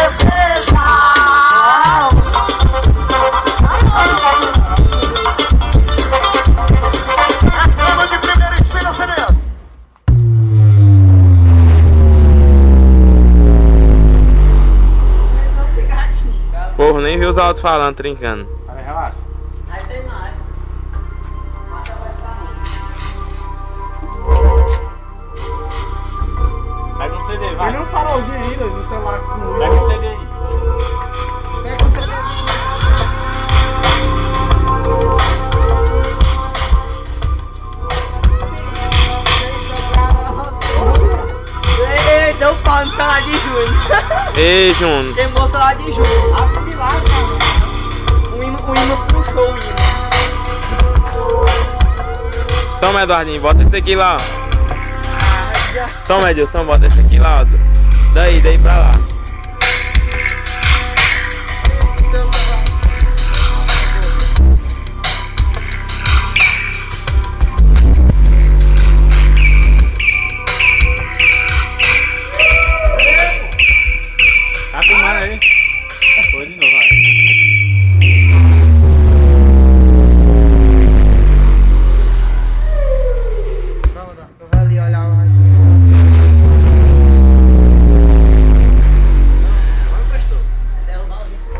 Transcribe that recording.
deseja. Vamos de primeira estrela, Cerezo. Porra, nem vi os alto-falantes trincando. Aí, relaxa. Aí tem mais. Pega um CD, vai. Olha um farolzinho ainda no celular com luz. Pega um CD aí. Pega o CD. Ei, deu pau no celular de Júnior. Ei, Júnior. Queimou o celular de Júnior. Passa de lá, cara. O imã puxou o imã. Toma, Eduardinho, bota esse aqui lá, ó. Toma, Edilson, bota esse aqui lá, ó. Daí pra lá. Tá filmando aí? Foi de novo, vai.